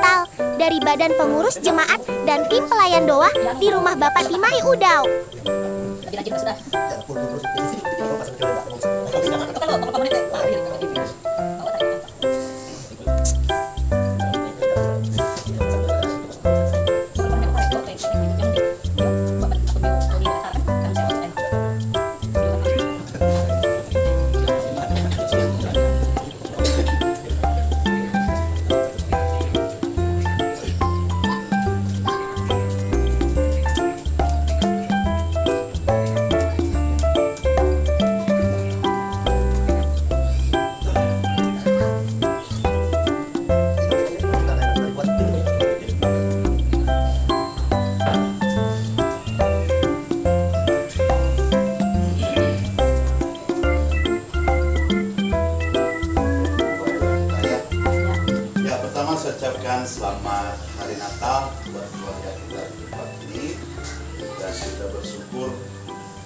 Natal dari Badan Pengurus Jemaat dan tim pelayan doa di rumah Bapak Timai Udau. Saya ucapkan selamat hari Natal buat keluarga kita di tempat ini, dan kita bersyukur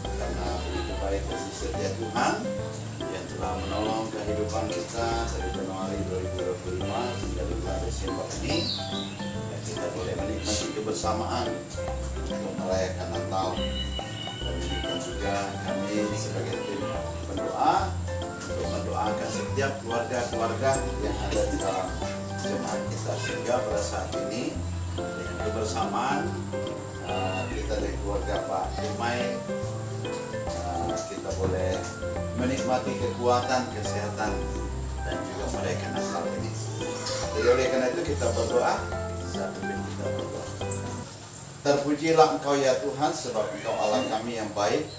karena begitu baik kasih setia Tuhan yang telah menolong kehidupan kita dari Januari 2025 hingga di bulan Desember ini, dan kita boleh menikmati kebersamaan untuk merayakan Natal. Dan demikian juga kami sebagai tim pendoa untuk mendoakan setiap keluarga-keluarga yang ada di dalam jemaat kita, sehingga pada saat ini dengan kebersamaan kita dari keluarga Pak Timai kita boleh menikmati kekuatan, kesehatan, dan juga merayakan Natal ini. Jadi oleh karena itu kita berdoa, saat ini kita berdoa. Terpujilah Engkau ya Tuhan, sebab Engkau Allah kami yang baik,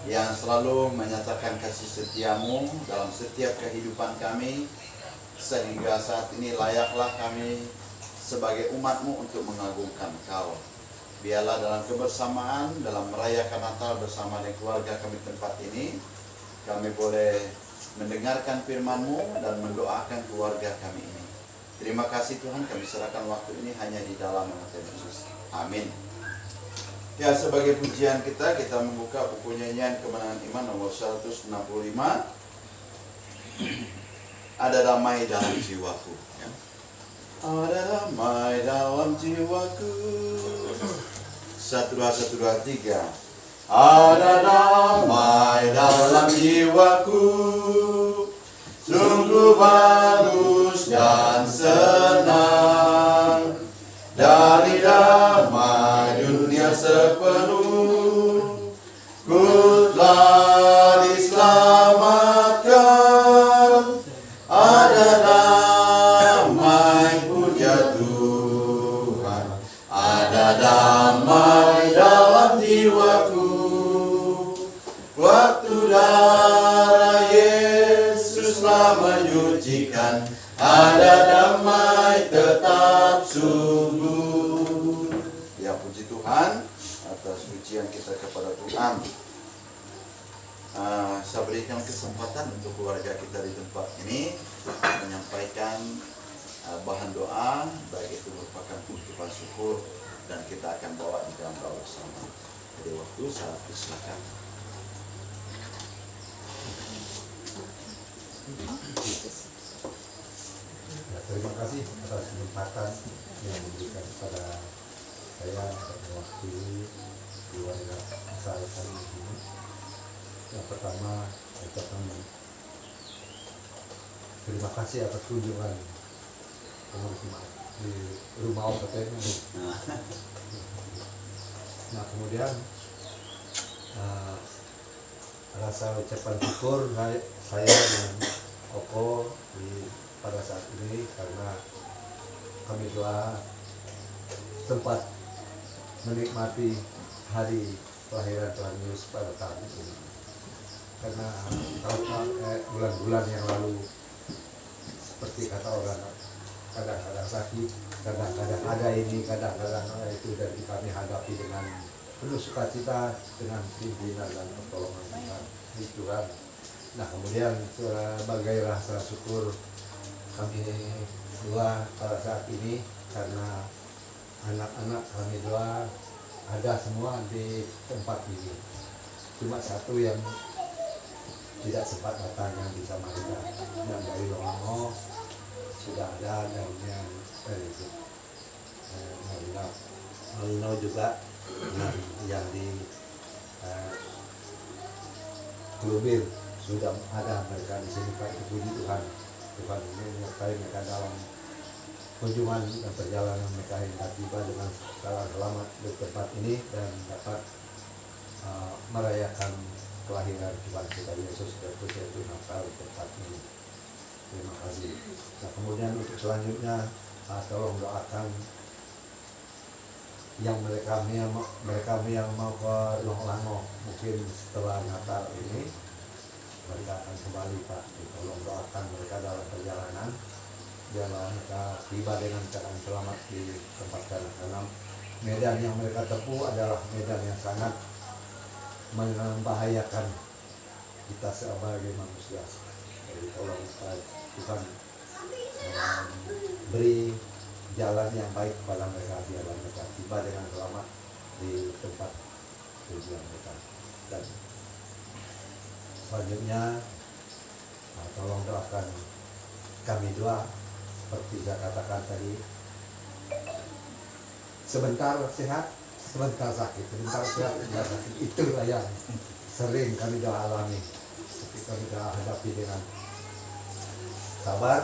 yang selalu menyatakan kasih setiamu dalam setiap kehidupan kami, sehingga saat ini layaklah kami sebagai umat-Mu untuk mengagungkan Engkau. Biarlah dalam kebersamaan, dalam merayakan Natal bersama dengan keluarga kami tempat ini, kami boleh mendengarkan firman-Mu dan mendoakan keluarga kami ini. Terima kasih Tuhan, kami serahkan waktu ini hanya di dalam nama Tuhan Yesus. Amin. Ya, sebagai pujian kita membuka buku nyanyian Kemenangan Iman nomor 165. Ada damai dalam jiwaku, ya. Ada damai dalam jiwaku. 1, 2, 1, 2, 3. Ada damai dalam jiwaku, sungguh bagus dan senang. Dari damai dunia sepenuh, ku telah diselamatkan. Ada damai, puja Tuhan. Ada damai dalam jiwaku. Waktu darah Yesuslah menyucikan, ada damai tetap subur. Ya, puji Tuhan atas pujian kita kepada Tuhan. Saya berikan kesempatan untuk keluarga kita di tempat ini menyampaikan bahan doa, baik itu merupakan ungkapan syukur, dan kita akan bawa di dalam doa bersama. Jadi waktu saya persilakan. Ya, terima kasih atas kesempatan yang diberikan kepada saya mewakili keluarga saya kali ini. Yang pertama, ucapan terima kasih atas kunjungan pengurus jemaat di rumah OPT ini. Nah, kemudian rasa ucapan syukur saya dengan Koko pada saat ini karena kami doa sempat menikmati hari kelahiran Tuhan Yesus pada tahun ini. Karena bulan-bulan yang lalu, seperti kata orang, kadang-kadang sakit, kadang-kadang ada ini, kadang-kadang ada itu, dan kami hadapi dengan penuh sukacita dengan pimpinan dan pertolongan Tuhan. Nah, kemudian sebagai rasa syukur kami doa pada saat ini karena anak-anak kami doa ada semua di tempat ini. Cuma satu yang tidak sempat datang yang di Samarinda, yang dari Longo sudah ada, dan yang dari Malino juga dengan yang di Kulubir sudah ada mereka di sini. Pak, puji Tuhan, Tuhan menyertai mereka dalam kunjungan dan perjalanan mereka hingga tiba dengan selamat di tempat ini dan dapat merayakan kelahiran Tuhan kita Yesus Kristus, yaitu Natal di tempat ini. Terima kasih. Nah, kemudian untuk selanjutnya tolong doakan yang mereka yang mau ke Langlango, mungkin setelah Natal ini mereka akan kembali, Pak. Tolong doakan mereka dalam perjalanan biarlah mereka tiba dengan keadaan selamat di tempat karena medan yang mereka tempuh adalah medan yang sangat membahayakan kita sebagai manusia. Jadi tolong Tuhan beri jalan yang baik kepada mereka biarlah mereka tiba dengan selamat di tempat tujuan mereka. Dan selanjutnya tolong doakan kami doa seperti saya katakan tadi, sebentar sehat, sebentar sakit, sebentar sehat, sebentar sakit. Itulah yang sering kami doa alami, tapi kami doa hadapi dengan sabar.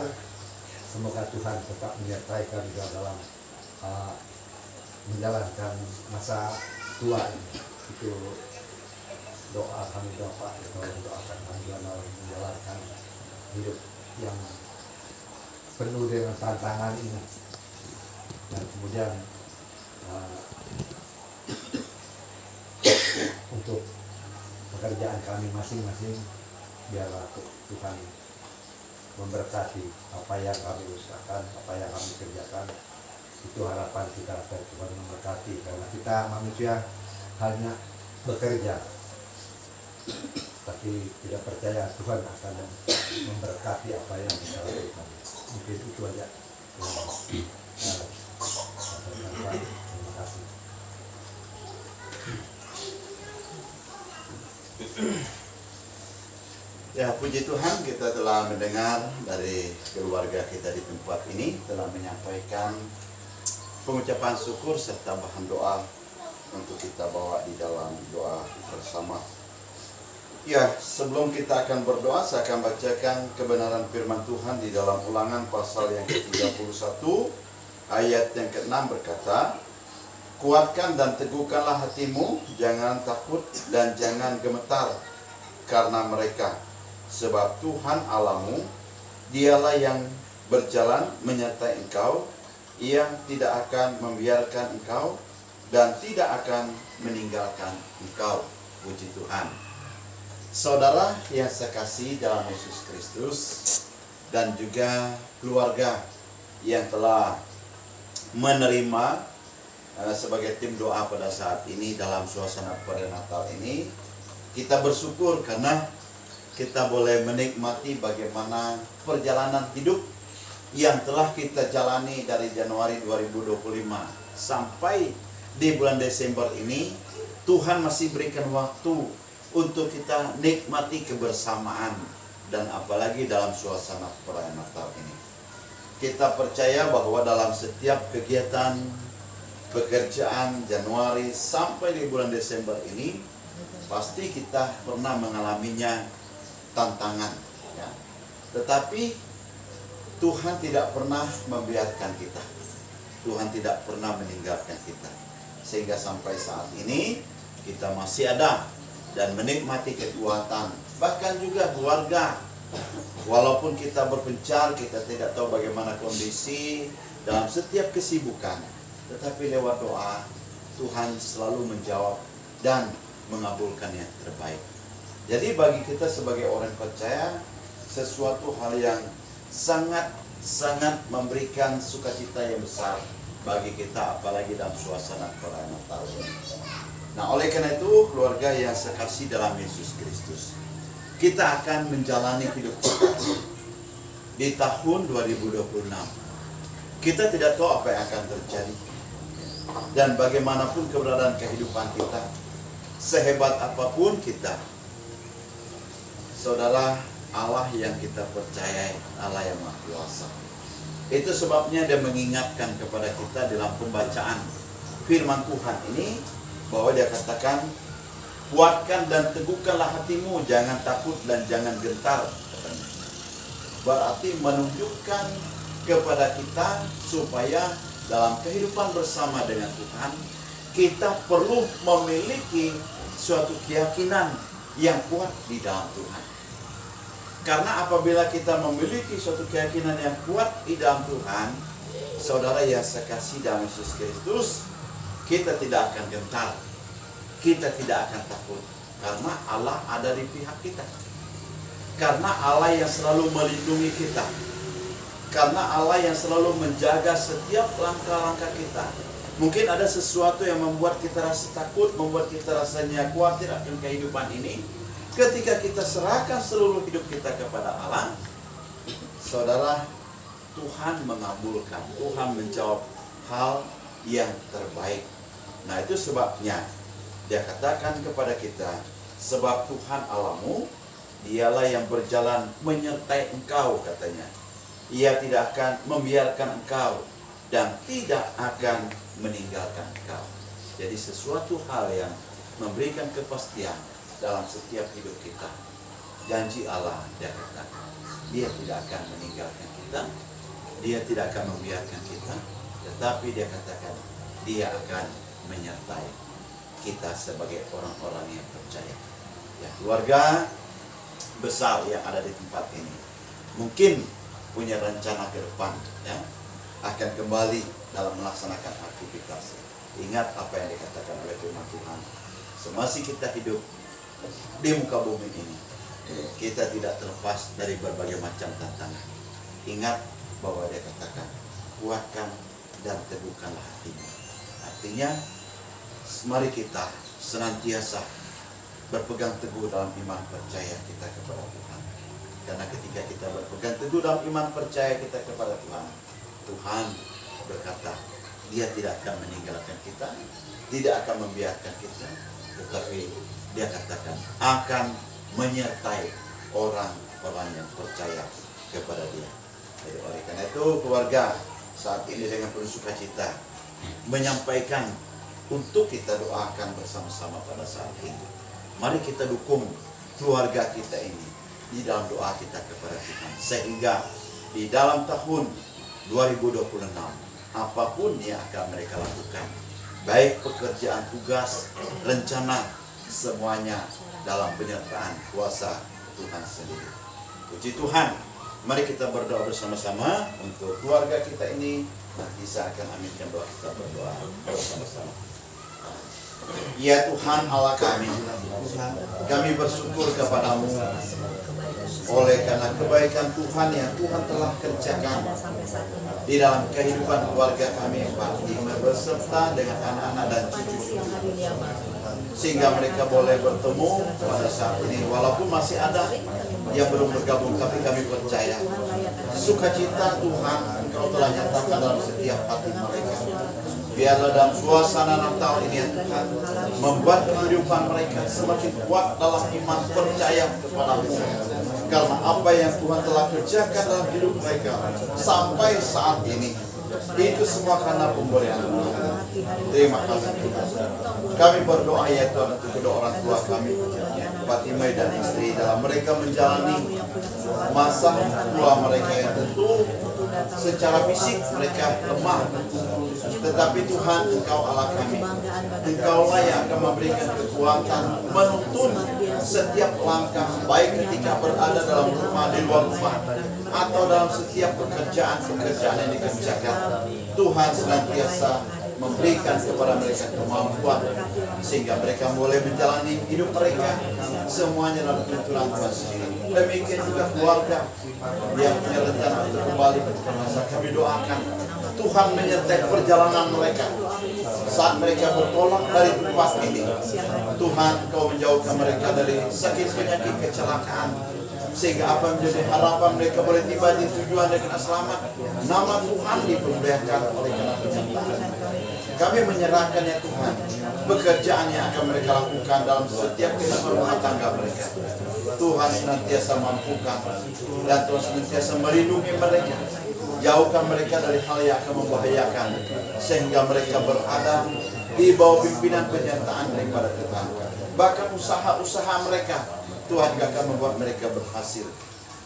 Semoga Tuhan tetap menyertai kami dalam menjalankan masa tua ini. Itu doa kami, Bapak, tolong doakan kami dalam menjalankan hidup yang penuh dengan tantangan ini. Dan kemudian untuk pekerjaan kami masing-masing, biarlah Tuhan memberkati apa yang kami usahakan, apa yang kami kerjakan. Itu harapan kita, Tuhan memberkati, karena kita manusia hanya bekerja tapi tidak percaya Tuhan akan memberkati apa yang kita lakukan. Mungkin itu aja. Terima kasih. Ya, puji Tuhan, kita telah mendengar dari keluarga kita di tempat ini telah menyampaikan pengucapan syukur serta bahan doa untuk kita bawa di dalam doa bersama. Ya, sebelum kita akan berdoa, saya akan bacakan kebenaran firman Tuhan di dalam Ulangan pasal yang ke-31 ayat yang ke-6 berkata, "Kuatkan dan teguhkanlah hatimu, jangan takut dan jangan gemetar karena mereka, sebab Tuhan Allahmu, dialah yang berjalan menyertai engkau, Ia tidak akan membiarkan engkau dan tidak akan meninggalkan engkau." Puji Tuhan. Saudara yang saya kasih dalam Yesus Kristus dan juga keluarga yang telah menerima sebagai tim doa pada saat ini dalam suasana pada Natal ini, kita bersyukur karena kita boleh menikmati bagaimana perjalanan hidup yang telah kita jalani dari Januari 2025 sampai di bulan Desember ini. Tuhan masih berikan waktu untuk kita nikmati kebersamaan dan apalagi dalam suasana perayaan Natal ini. Kita percaya bahwa dalam setiap kegiatan pekerjaan Januari sampai di bulan Desember ini pasti kita pernah mengalaminya tantangan, ya. Tetapi Tuhan tidak pernah membiarkan kita. Tuhan tidak pernah meninggalkan kita. Sehingga sampai saat ini kita masih ada dan menikmati kekuatan, bahkan juga keluarga. Walaupun kita berpencar, kita tidak tahu bagaimana kondisi dalam setiap kesibukan, tetapi lewat doa Tuhan selalu menjawab dan mengabulkan yang terbaik. Jadi bagi kita sebagai orang percaya, sesuatu hal yang sangat memberikan sukacita yang besar bagi kita, apalagi dalam suasana perayaan Natal ini. Nah, oleh karena itu, keluarga yang saya kasih dalam Yesus Kristus, kita akan menjalani hidup kita di tahun 2026. Kita tidak tahu apa yang akan terjadi. Dan bagaimanapun keberadaan kehidupan kita, sehebat apapun kita, saudara, Allah yang kita percayai, Allah yang Maha Kuasa. Itu sebabnya Dia mengingatkan kepada kita dalam pembacaan firman Tuhan ini, bahwa dia katakan, kuatkan dan teguhkanlah hatimu, jangan takut dan jangan gentar, katanya. Berarti menunjukkan kepada kita supaya dalam kehidupan bersama dengan Tuhan, kita perlu memiliki suatu keyakinan yang kuat di dalam Tuhan. Karena apabila kita memiliki suatu keyakinan yang kuat di dalam Tuhan, saudara yang saya kasih dalam Yesus Kristus, kita tidak akan gentar, kita tidak akan takut, karena Allah ada di pihak kita. Karena Allah yang selalu melindungi kita, karena Allah yang selalu menjaga setiap langkah-langkah kita. Mungkin ada sesuatu yang membuat kita rasa takut, membuat kita rasanya khawatir akan kehidupan ini. Ketika kita serahkan seluruh hidup kita kepada Allah, saudara, Tuhan mengabulkan, Tuhan menjawab hal yang terbaik. Nah, itu sebabnya dia katakan kepada kita, sebab Tuhan Allahmu, dialah yang berjalan menyertai engkau, katanya. Ia tidak akan membiarkan engkau dan tidak akan meninggalkan engkau. Jadi sesuatu hal yang memberikan kepastian dalam setiap hidup kita. Janji Allah, dia katakan, dia tidak akan meninggalkan kita, dia tidak akan membiarkan kita, tetapi dia katakan, dia akan menyertai kita sebagai orang-orang yang percaya. Ya, keluarga besar yang ada di tempat ini mungkin punya rencana ke depan, ya, akan kembali dalam melaksanakan aktivitas. Ingat apa yang dikatakan oleh firman Tuhan, semasa kita hidup di muka bumi ini, kita tidak terlepas dari berbagai macam tantangan. Ingat bahwa dia katakan, kuatkan dan teguhkanlah hatimu. Artinya, mari kita senantiasa berpegang teguh dalam iman percaya kita kepada Tuhan. Karena ketika kita berpegang teguh dalam iman percaya kita kepada Tuhan, Tuhan berkata, dia tidak akan meninggalkan kita, tidak akan membiarkan kita, tetapi dia katakan akan menyertai orang-orang yang percaya kepada dia. Jadi oleh karena itu, keluarga saat ini dengan penuh sukacita menyampaikan untuk kita doakan bersama-sama pada saat ini. Mari kita dukung keluarga kita ini di dalam doa kita kepada Tuhan, sehingga di dalam tahun 2026 apapun yang akan mereka lakukan, baik pekerjaan, tugas, rencana, semuanya dalam penyertaan kuasa Tuhan sendiri. Puji Tuhan, mari kita berdoa bersama-sama untuk keluarga kita ini. Nanti saya akan aminkan doa kita, berdoa bersama-sama. Ya Tuhan Allah kami bersyukur kepadamu oleh karena kebaikan Tuhan yang Tuhan telah kerjakan di dalam kehidupan keluarga kami, Pak, berserta dengan anak-anak dan cucu, sehingga mereka boleh bertemu pada saat ini. Walaupun masih ada yang belum bergabung, tapi kami percaya sukacita Tuhan Engkau telah nyatakan dalam setiap hati mereka. Biarlah dalam suasana Natal ini ya Tuhan, membuat kehidupan mereka semakin kuat dalam iman percaya kepada-Mu. Karena apa yang Tuhan telah kerjakan dalam hidup mereka sampai saat ini, itu semua karena pemberian Tuhan. Terima kasih Tuhan. Kami berdoa ya Tuhan untuk kedua orang tua kami, Fatimah dan istri, dalam mereka menjalani masa tua mereka yang tentu secara fisik mereka lemah. Tetapi Tuhan, Engkau Allah kami, Engkaulah yang akan memberikan kekuatan menuntun setiap langkah, baik ketika berada dalam rumah, di luar rumah, atau dalam setiap pekerjaan yang dikerjakan. Tuhan senantiasa memberikan kepada mereka kemampuan sehingga mereka boleh menjalani hidup mereka semuanya dalam tuntunan Tuhan sendiri. Demikian juga keluarga yang punya rencana untuk kembali ke masa, kami doakan Tuhan menyertai perjalanan mereka saat mereka bertolak dari tempat ini. Tuhan, Kau menjauhkan mereka dari sakit penyakit kecelakaan, sehingga apa menjadi harapan mereka boleh tiba di tujuan dengan selamat. Nama Tuhan dipermuliakan oleh karena penyertaan. Kami menyerahkan ya Tuhan pekerjaan yang akan mereka lakukan dalam setiap kehidupan rumah tangga mereka. Tuhan senantiasa mampukan dan Tuhan senantiasa melindungi mereka. Jauhkan mereka dari hal yang akan membahayakan, sehingga mereka berada di bawah pimpinan penyertaan daripada Tuhan. Bahkan usaha-usaha mereka, Tuhan juga akan membuat mereka berhasil.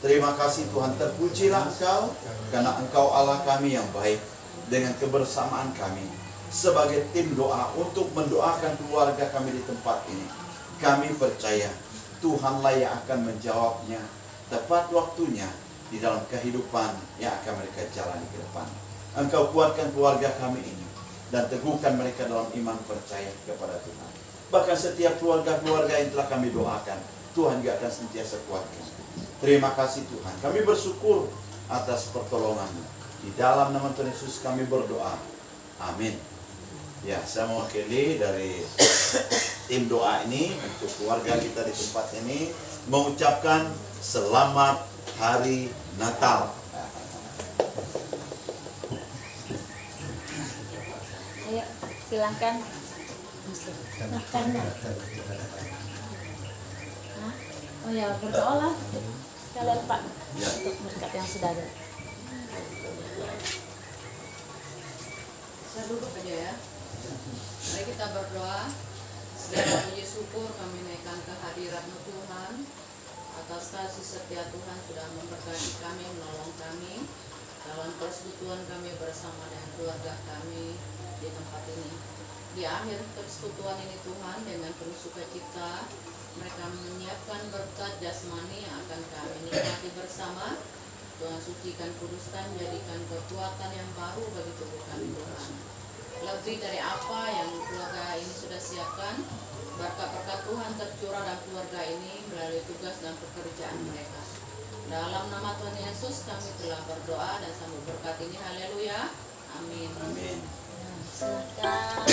Terima kasih Tuhan, terpujilah Engkau, karena Engkau Allah kami yang baik. Dengan kebersamaan kami sebagai tim doa untuk mendoakan keluarga kami di tempat ini, kami percaya Tuhanlah yang akan menjawabnya tepat waktunya di dalam kehidupan yang akan mereka jalani ke depan. Engkau kuatkan keluarga kami ini dan teguhkan mereka dalam iman percaya kepada Tuhan. Bahkan setiap keluarga-keluarga yang telah kami doakan, Tuhan juga akan sentiasa kuatkan. Terima kasih Tuhan. Kami bersyukur atas pertolongan-Mu. Di dalam nama Tuhan Yesus kami berdoa. Amin. Ya, saya mewakili dari tim doa ini untuk keluarga kita di tempat ini mengucapkan selamat hari Natal. Ayo, silahkan. Makan. Oh ya, berdoa lah. Kalian Pak, Ya. untuk berkat yang sudah ada. Saya duduk aja ya. Mari kita berdoa. Segala puji syukur kami naikkan kehadiran-Mu Tuhan. Atas kasih setia Tuhan sudah memberkati kami, menolong kami dalam persekutuan kami bersama dengan keluarga kami di tempat ini. Di akhir persekutuan ini Tuhan, dengan penuh sukacita mereka menyiapkan berkat jasmani yang akan kami nikmati bersama. Tuhan sucikan, kuduskan, jadikan kekuatan yang baru bagi tubuh kami Tuhan. Lebih dari apa yang keluarga ini sudah siapkan, berkat-berkat Tuhan tercurah dalam keluarga ini melalui tugas dan pekerjaan mereka. Dalam nama Tuhan Yesus kami telah berdoa dan sambut berkat ini. Haleluya. Amin. Amin. Silakan.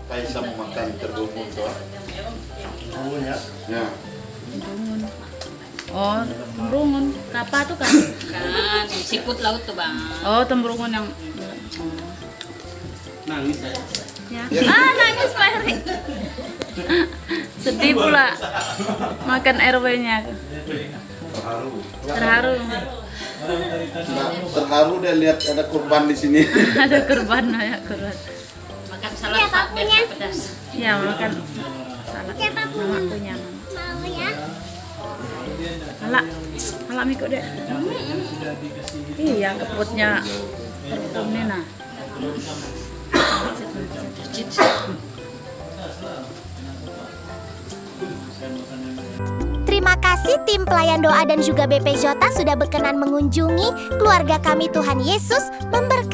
Kaisa mau makan tergumun tuh. Ya. Oh, tembrungun. Tapa tuh kan? Kan, sikut laut tuh bang. Oh, tembrungun yang Nangis saya. ya. Ah, nangis Pak Heri. Sedih pula. Makan RW-nya. Terharu. Nah, terharu deh lihat ada kurban di sini. Ada kurban, ya kurban. Makan salad Pak, biar tak pedas. Ya, makan salad. Mama punya. Mau ya? Halak ikut deh. Iya, keputnya terbuka nah. Terima kasih tim pelayan doa dan juga BP Jota sudah berkenan mengunjungi keluarga kami. Tuhan Yesus memberkati.